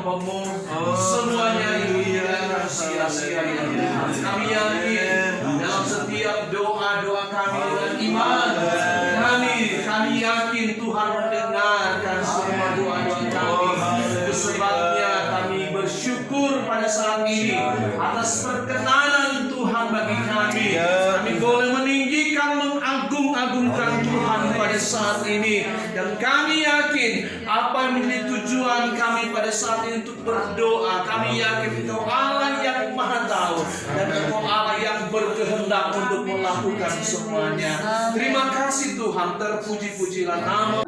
hamba-Mu. Semuanya itu tidak akan sia-sia ya Tuhan. Kami yakin dalam setiap doa-doa kami dengan iman. Kami yakin Tuhan mendengarkan semua doa-doa kami. Itu sebabnya kami bersyukur pada saat ini atas perkenanan Tuhan bagi kami. Kami boleh meninggikan, mengagung-agungkan Tuhan pada saat ini. Dan kami yakin apa yang menjadi tujuan kami pada saat ini untuk berdoa. Kami yakin Engkau Allah yang Maha Tahu dan Engkau Allah yang berkehendak untuk melakukan semuanya. Terima kasih Tuhan, terpuji-pujilah nama.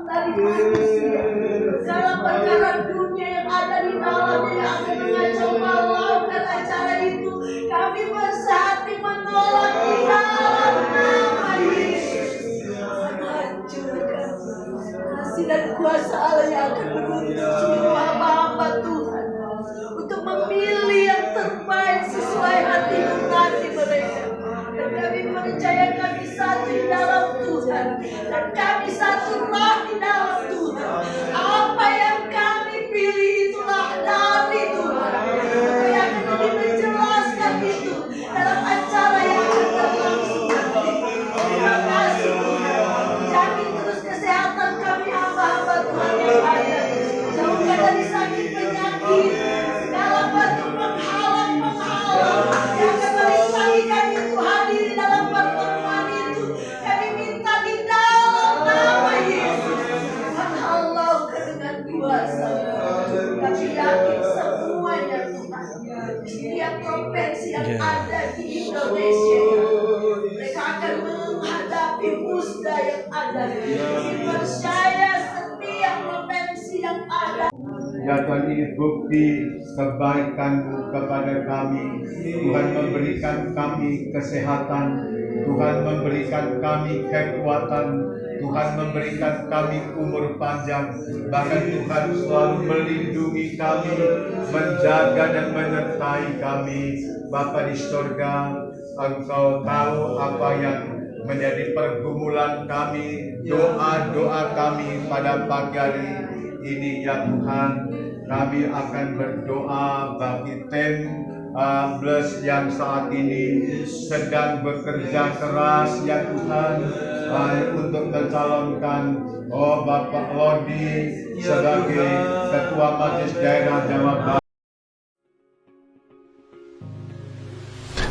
Dalam perkara dunia yang ada di dalamnya yang akan mengacau balaukan acara itu, kami bersehati menolak di dalam nama Yesus. Hancurkan kasih dan kuasa Allah yang akan menuntut seluruh hamba-hamba Tuhan untuk memilih yang terbaik sesuai hati nurani mereka. Dan kami percaya kami satu di dalam Tuhan, dan kami satu roh di dalam Tuhan. Apa yang kami pilih itulah dari Tuhan. Kami akan lebih menjelaskan itu dalam acara yang akan berlangsung nanti. Terima kasih Tuhan. Jamin terus kesehatan kami hamba-hamba Tuhan yang ada. Jauhkan dari sakit penyakit, segala batu penghalang-penghalang yang akan merintangi kami itu hadir di dalam pertemuan itu. Kami minta di dalam nama Yesus, Tuhan halaukan dengan kuasa. Kami yakin semuanya Tuhan, setiap provinsi yang ada di Indonesia, mereka akan menghadapi musda yang ada. Kami percaya setiap provinsi yang ada. Ya Tuhan, ini bukti kebaikan-Mu kepada kami. Tuhan memberikan kami kesehatan, Tuhan memberikan kami kekuatan, Tuhan memberikan kami umur panjang. Bahkan Tuhan selalu melindungi kami, menjaga dan menyertai kami. Bapa di surga, Engkau tahu apa yang menjadi pergumulan kami, doa-doa kami pada pagi hari ini ya Tuhan. Kami akan berdoa bagi tim Bless yang saat ini sedang bekerja keras ya Tuhan, untuk mencalonkan Bapak Lodi sebagai Ketua Majelis Daerah Jawa Barat.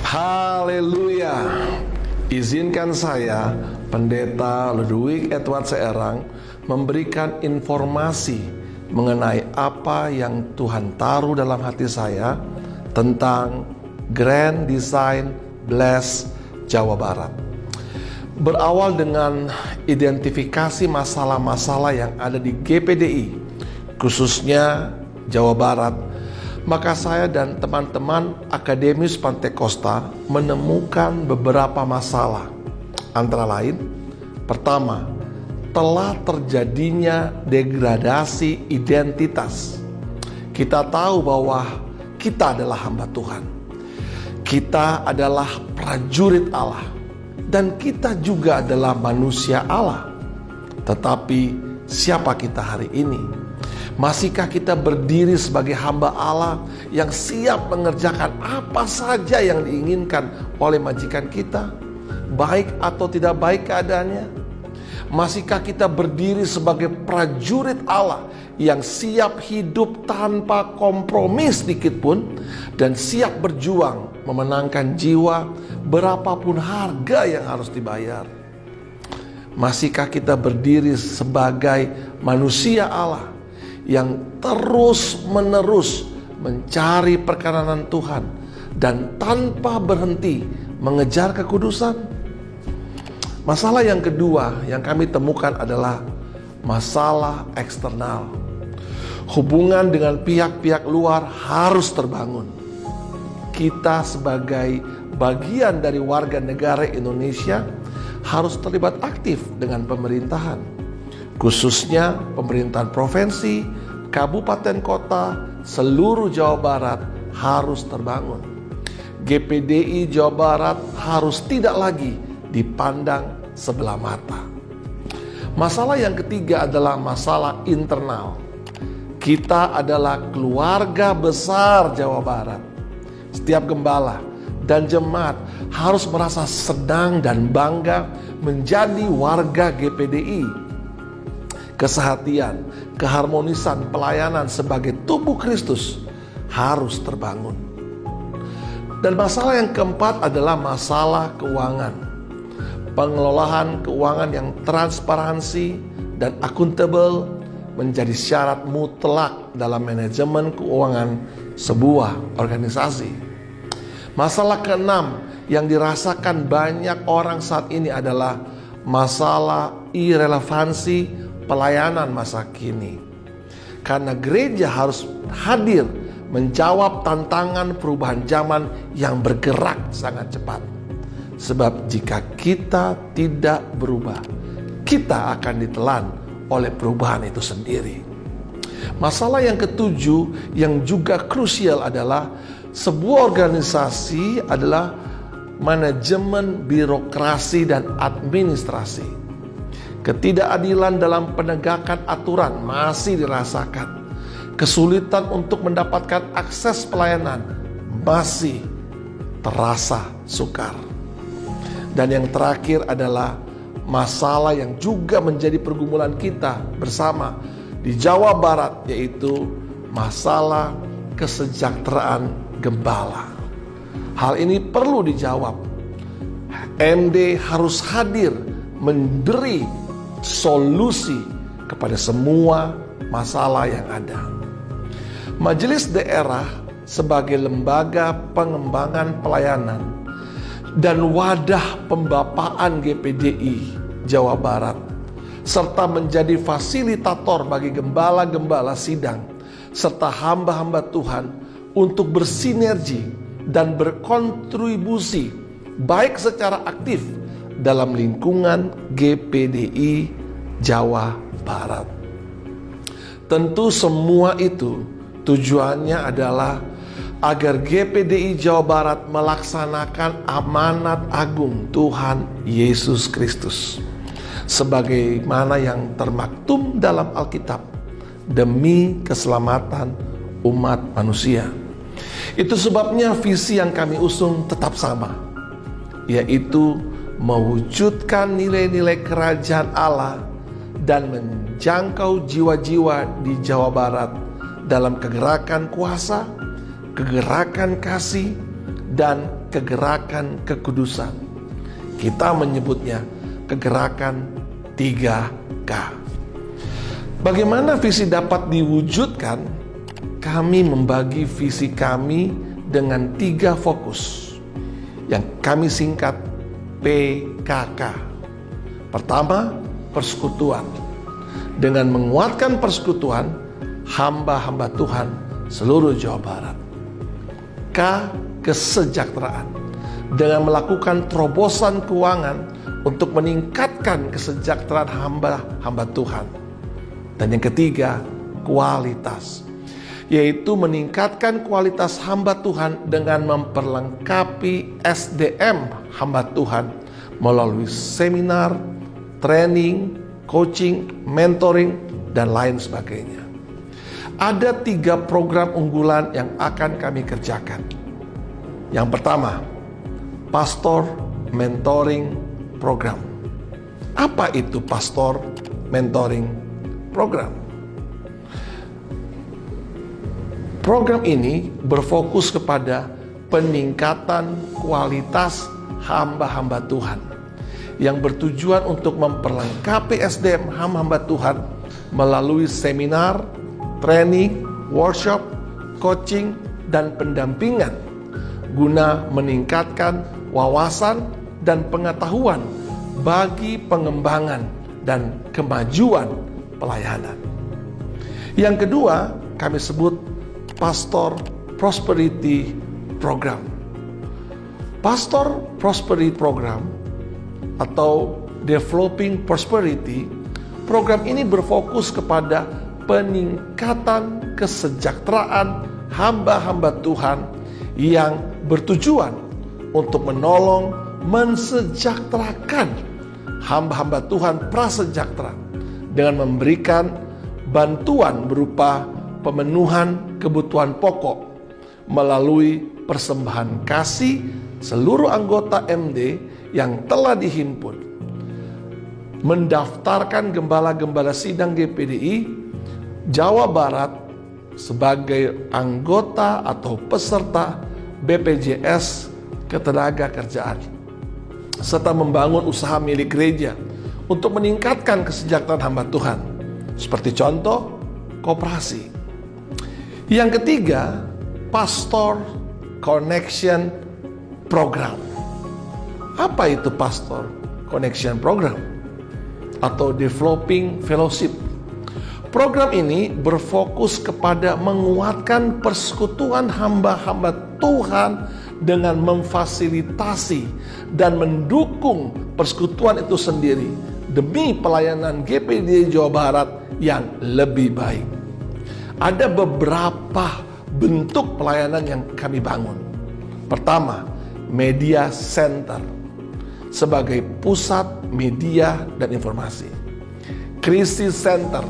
Haleluya. Izinkan saya, Pendeta Ludwig Edward Seerang, memberikan informasi mengenai apa yang Tuhan taruh dalam hati saya tentang Grand Design Bless Jawa Barat. Berawal dengan identifikasi masalah-masalah yang ada di GPDI, khususnya Jawa Barat, maka saya dan teman-teman akademis Pantai Kosta menemukan beberapa masalah. Antara lain, pertama, telah terjadinya degradasi identitas. Kita tahu bahwa kita adalah hamba Tuhan. Kita adalah prajurit Allah. Dan kita juga adalah manusia Allah. Tetapi siapa kita hari ini? Masihkah kita berdiri sebagai hamba Allah yang siap mengerjakan apa saja yang diinginkan oleh majikan kita? Baik atau tidak baik keadaannya? Masihkah kita berdiri sebagai prajurit Allah yang siap hidup tanpa kompromi sedikit pun dan siap berjuang memenangkan jiwa berapapun harga yang harus dibayar? Masihkah kita berdiri sebagai manusia Allah yang terus-menerus mencari perkenanan Tuhan dan tanpa berhenti mengejar kekudusan? Masalah yang kedua yang kami temukan adalah masalah eksternal. Hubungan dengan pihak-pihak luar harus terbangun. Kita sebagai bagian dari warga negara Indonesia harus terlibat aktif dengan pemerintahan, khususnya pemerintahan provinsi, kabupaten kota, seluruh Jawa Barat harus terbangun. GPDI Jawa Barat harus tidak lagi dipandang sebelah mata. Masalah yang ketiga adalah masalah internal. Kita adalah keluarga besar Jawa Barat. Setiap gembala dan jemaat harus merasa senang dan bangga menjadi warga GPDI. Kesehatian, keharmonisan pelayanan sebagai tubuh Kristus harus terbangun. Dan masalah yang keempat adalah masalah keuangan. Pengelolaan keuangan yang transparansi dan akuntabel menjadi syarat mutlak dalam manajemen keuangan sebuah organisasi. Masalah keenam yang dirasakan banyak orang saat ini adalah masalah irelevansi pelayanan masa kini. Karena gereja harus hadir menjawab tantangan perubahan zaman yang bergerak sangat cepat. Sebab jika kita tidak berubah, kita akan ditelan oleh perubahan itu sendiri. Masalah yang ketujuh yang juga krusial adalah sebuah organisasi adalah manajemen birokrasi dan administrasi. Ketidakadilan dalam penegakan aturan masih dirasakan. Kesulitan untuk mendapatkan akses pelayanan masih terasa sukar. Dan yang terakhir adalah masalah yang juga menjadi pergumulan kita bersama di Jawa Barat, yaitu masalah kesejahteraan gembala. Hal ini perlu dijawab. MD harus hadir memberi solusi kepada semua masalah yang ada. Majelis daerah sebagai lembaga pengembangan pelayanan dan wadah pembapaan GPDI Jawa Barat, serta menjadi fasilitator bagi gembala-gembala sidang serta hamba-hamba Tuhan untuk bersinergi dan berkontribusi baik secara aktif dalam lingkungan GPDI Jawa Barat. Tentu semua itu tujuannya adalah agar GPDI Jawa Barat melaksanakan amanat agung Tuhan Yesus Kristus sebagaimana yang termaktub dalam Alkitab demi keselamatan umat manusia. Itu sebabnya visi yang kami usung tetap sama, yaitu mewujudkan nilai-nilai kerajaan Allah dan menjangkau jiwa-jiwa di Jawa Barat dalam kegerakan kuasa, kegerakan kasih, dan kegerakan kekudusan. Kita menyebutnya kegerakan 3K. Bagaimana visi dapat diwujudkan? Kami membagi visi kami dengan 3 fokus yang kami singkat PKK. Pertama, persekutuan. Dengan menguatkan persekutuan hamba-hamba Tuhan seluruh Jawa Barat. K, kesejahteraan. Dengan melakukan terobosan keuangan untuk meningkatkan kesejahteraan hamba-hamba Tuhan. Dan yang ketiga, kualitas, yaitu meningkatkan kualitas hamba Tuhan dengan memperlengkapi SDM hamba Tuhan melalui seminar, training, coaching, mentoring, dan lain sebagainya. Ada 3 program unggulan yang akan kami kerjakan. Yang pertama, Pastor Mentoring Program. Apa itu Pastor Mentoring Program? Program ini berfokus kepada peningkatan kualitas hamba-hamba Tuhan yang bertujuan untuk memperlengkapi SDM hamba-hamba Tuhan melalui seminar, training, workshop, coaching, dan pendampingan guna meningkatkan wawasan dan pengetahuan bagi pengembangan dan kemajuan pelayanan. Yang kedua, kami sebut Pastor Prosperity Program. Pastor Prosperity Program atau Developing Prosperity Program ini berfokus kepada peningkatan kesejahteraan hamba-hamba Tuhan yang bertujuan untuk menolong mensejahterakan hamba-hamba Tuhan prasejahtera dengan memberikan bantuan berupa pemenuhan kebutuhan pokok melalui persembahan kasih seluruh anggota MD yang telah dihimpun, mendaftarkan gembala-gembala sidang GPDI Jawa Barat sebagai anggota atau peserta BPJS Ketenagakerjaan, serta membangun usaha milik gereja untuk meningkatkan kesejahteraan hamba Tuhan, seperti contoh koperasi. Yang ketiga, Pastor Connection Program. Apa itu Pastor Connection Program atau Developing Fellowship? Program ini berfokus kepada menguatkan persekutuan hamba-hamba Tuhan dengan memfasilitasi dan mendukung persekutuan itu sendiri demi pelayanan GPDI Jawa Barat yang lebih baik. Ada beberapa bentuk pelayanan yang kami bangun. Pertama, Media Center sebagai pusat media dan informasi. Krisis Center,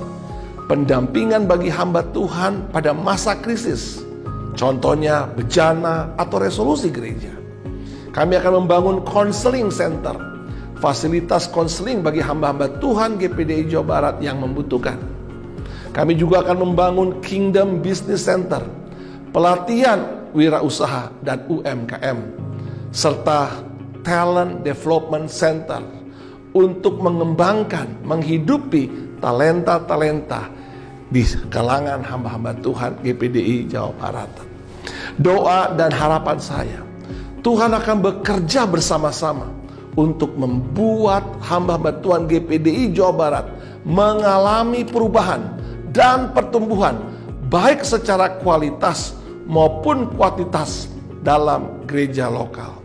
pendampingan bagi hamba Tuhan pada masa krisis, contohnya bencana atau resolusi gereja. Kami akan membangun Counseling Center, fasilitas konseling bagi hamba-hamba Tuhan GPDI Jawa Barat yang membutuhkan. Kami juga akan membangun Kingdom Business Center, pelatihan wirausaha dan UMKM, serta Talent Development Center untuk mengembangkan, menghidupi talenta-talenta di kalangan hamba-hamba Tuhan GPDI Jawa Barat. Doa dan harapan saya, Tuhan akan bekerja bersama-sama untuk membuat hamba-hamba Tuhan GPDI Jawa Barat mengalami perubahan dan pertumbuhan, baik secara kualitas maupun kuantitas dalam gereja lokal.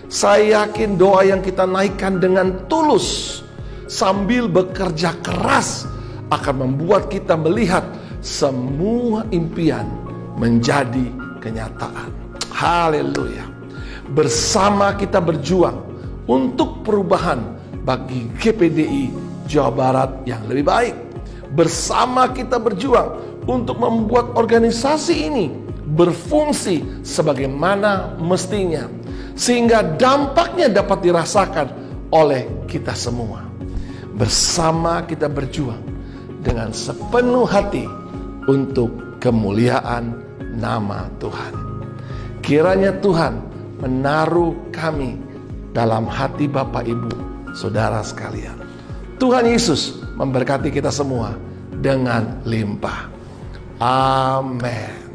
Saya yakin doa yang kita naikkan dengan tulus sambil bekerja keras akan membuat kita melihat semua impian menjadi kenyataan. Haleluya. Bersama kita berjuang untuk perubahan bagi GPDI Jawa Barat yang lebih baik. Bersama kita berjuang untuk membuat organisasi ini berfungsi sebagaimana mestinya, sehingga dampaknya dapat dirasakan oleh kita semua. Bersama kita berjuang dengan sepenuh hati untuk kemuliaan nama Tuhan. Kiranya Tuhan menaruh kami dalam hati Bapak Ibu Saudara sekalian. Tuhan Yesus memberkati kita semua dengan limpah. Amin.